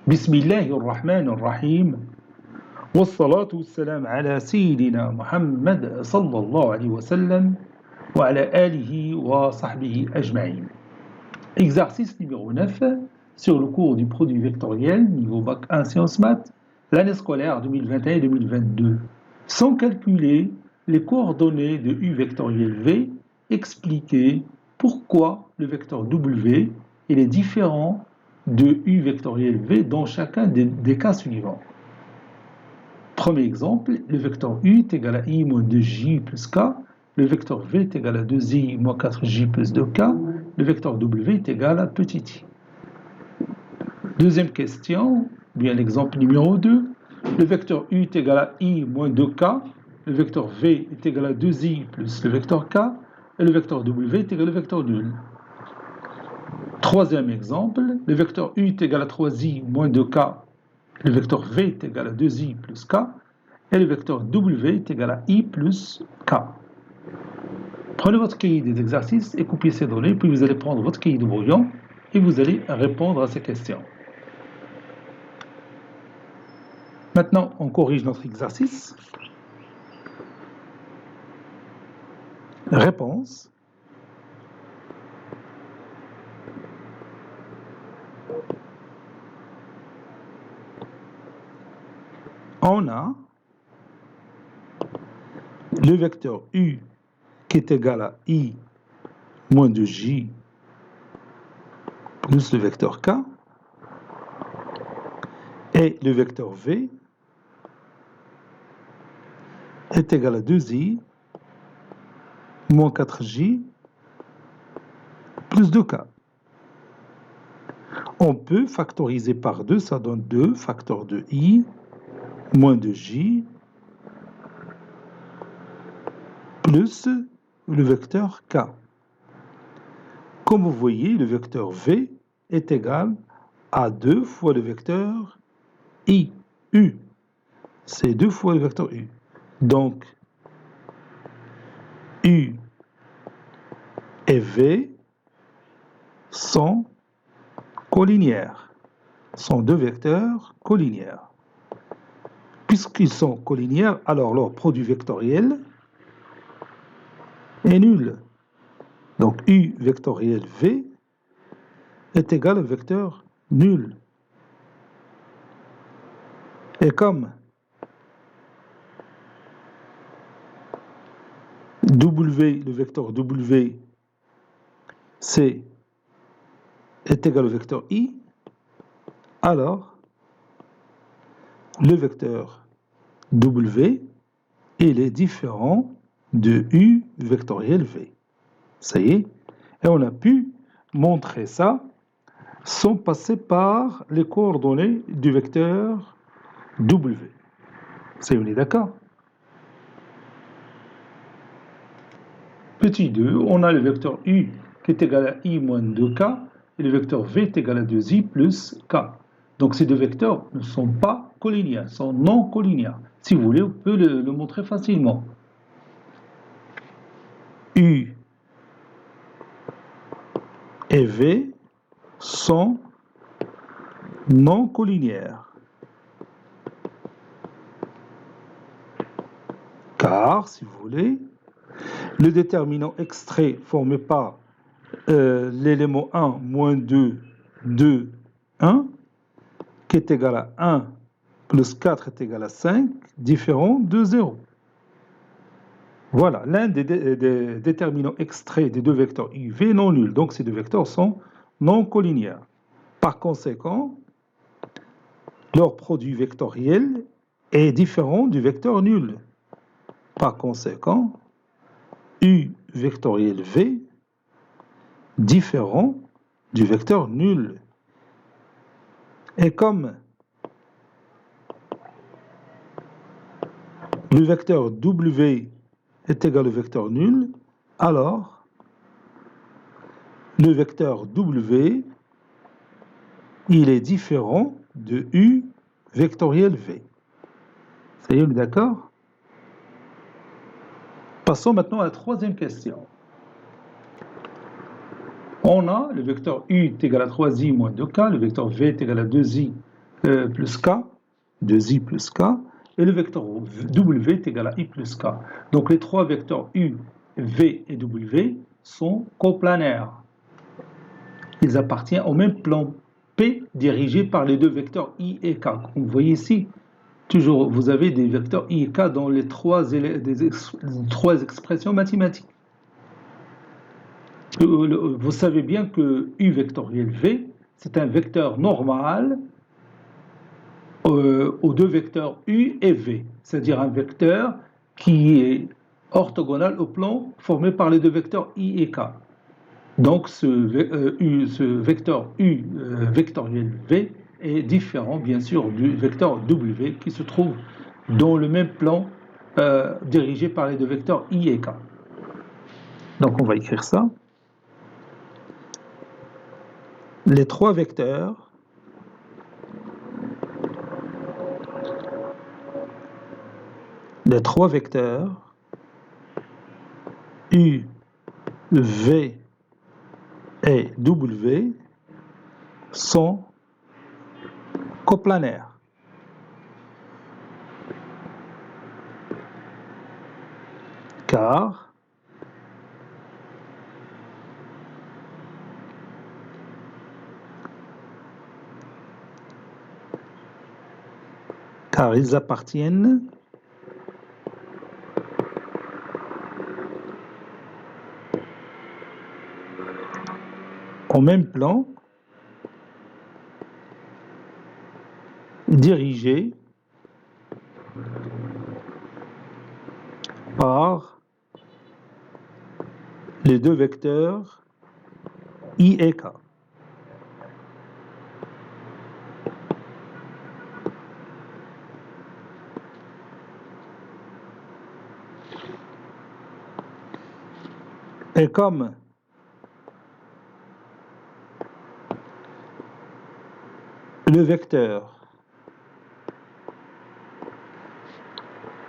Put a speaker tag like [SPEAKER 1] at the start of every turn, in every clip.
[SPEAKER 1] بسم الله الرحمن الرحيم والصلاة والسلام على سيدنا محمد صلى الله عليه وسلم وعلى آله وصحبه أجمعين. Exercice numéro 9 sur le cours du produit vectoriel niveau Bac 1 Sciences Maths, l'année scolaire 2021-2022. Sans calculer les coordonnées de U vectoriel V, expliquez pourquoi le vecteur W est différent de U vectoriel V dans chacun des cas suivants. Premier exemple, le vecteur U est égal à I moins 2J plus K, le vecteur V est égal à 2I moins 4J plus 2K, le vecteur W est égal à petit i. Deuxième question, bien l'exemple numéro 2, le vecteur U est égal à I moins 2K, le vecteur V est égal à 2I plus le vecteur K, et le vecteur W est égal au vecteur nul. Troisième exemple, le vecteur U est égal à 3I moins 2K, le vecteur V est égal à 2I plus K, et le vecteur W est égal à I plus K. Prenez votre cahier des exercices et copiez ces données, puis vous allez prendre votre cahier de brouillon et vous allez répondre à ces questions. Maintenant, on corrige notre exercice. Réponse. On a le vecteur U qui est égal à I moins 2J plus le vecteur K et le vecteur V est égal à 2I moins 4J plus 2K. On peut factoriser par 2, ça donne 2 facteurs de I moins 2J plus le vecteur K. Comme vous voyez, le vecteur V est égal à 2 fois le vecteur I, U. C'est 2 fois le vecteur U. Donc, U et V sont collinéaires, sont deux vecteurs collinéaires. Puisqu'ils sont collinéaires, alors leur produit vectoriel est nul. Donc U vectoriel V est égal au vecteur nul. Et comme W, le vecteur W, est égal au vecteur I, alors le vecteur W, il est différent de U vectoriel V. Ça y est, et on a pu montrer ça sans passer par les coordonnées du vecteur W. Ça y est, on est d'accord? Petit 2, on a le vecteur U qui est égal à I moins 2K et le vecteur V est égal à 2I plus K. Donc ces deux vecteurs ne sont pas collinéaires, sont non collinéaires. Si vous voulez, on peut le montrer facilement. U et V sont non collinéaires. Car, si vous voulez, le déterminant extrait formé par l'élément 1 moins 2, 2, 1, qui est égal à 1 plus 4 est égal à 5, différent de 0. Voilà, l'un des déterminants extraits des deux vecteurs UV est non nul, donc ces deux vecteurs sont non collinéaires. Par conséquent, leur produit vectoriel est différent du vecteur nul. Par conséquent, U vectoriel V différent du vecteur nul. Et comme le vecteur W est égal au vecteur nul, alors le vecteur W, il est différent de U vectoriel V. Ça y est, on est d'accord? Passons maintenant à la troisième question. On a le vecteur U est égal à 3i moins 2k, le vecteur V est égal à 2i plus K, 2i plus K, et le vecteur W est égal à I plus K. Donc les trois vecteurs U, V et W sont coplanaires. Ils appartiennent au même plan P dirigé par les deux vecteurs I et K. Comme vous voyez ici, toujours vous avez des vecteurs I et K dans les trois expressions mathématiques. Vous savez bien que U vectoriel V, c'est un vecteur normal aux deux vecteurs U et V, c'est-à-dire un vecteur qui est orthogonal au plan formé par les deux vecteurs I et K. Donc ce vecteur U vectoriel V est différent bien sûr du vecteur W qui se trouve dans le même plan dirigé par les deux vecteurs I et K. Donc on va écrire ça. Les trois vecteurs U, V et W sont coplanaires. Car ils appartiennent au même plan dirigé par les deux vecteurs I et K. Et comme le vecteur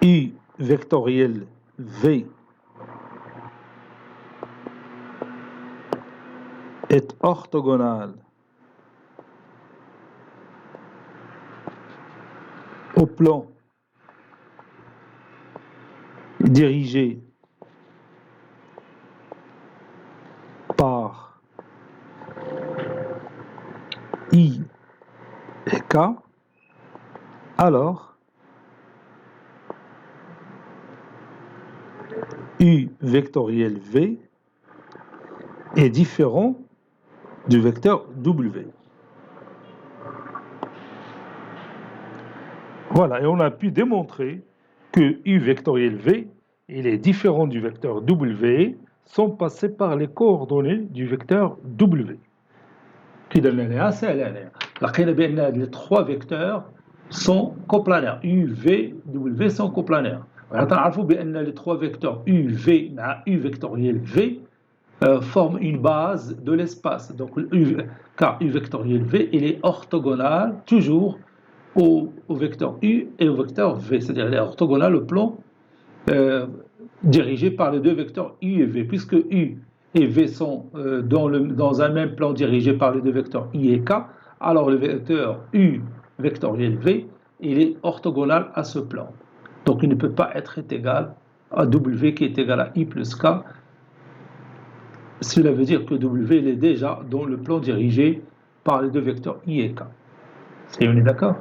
[SPEAKER 1] U vectoriel V est orthogonal au plan dirigé par I et K, alors U vectoriel V est différent du vecteur W. Voilà, et on a pu démontrer que U vectoriel V, il est différent du vecteur W sans passer par les coordonnées du vecteur W. Les trois vecteurs sont coplanaires. U, V, W sont coplanaires. Les trois vecteurs U, V, U vectoriel V forment une base de l'espace. Donc, car U vectoriel V, il est orthogonal toujours au vecteur U et au vecteur V, c'est-à-dire il est orthogonal au plan dirigé par les deux vecteurs U et V, puisque U et V sont dans un même plan dirigé par les deux vecteurs I et K, alors le vecteur U vectoriel V, il est orthogonal à ce plan. Donc il ne peut pas être égal à W qui est égal à I plus K. Cela veut dire que W il est déjà dans le plan dirigé par les deux vecteurs I et K. Est-ce qu'on est d'accord?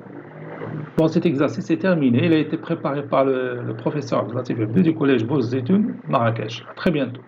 [SPEAKER 1] Bon, cet exercice est terminé. Il a été préparé par le professeur du collège Boz Zetoun, Marrakech. À très bientôt.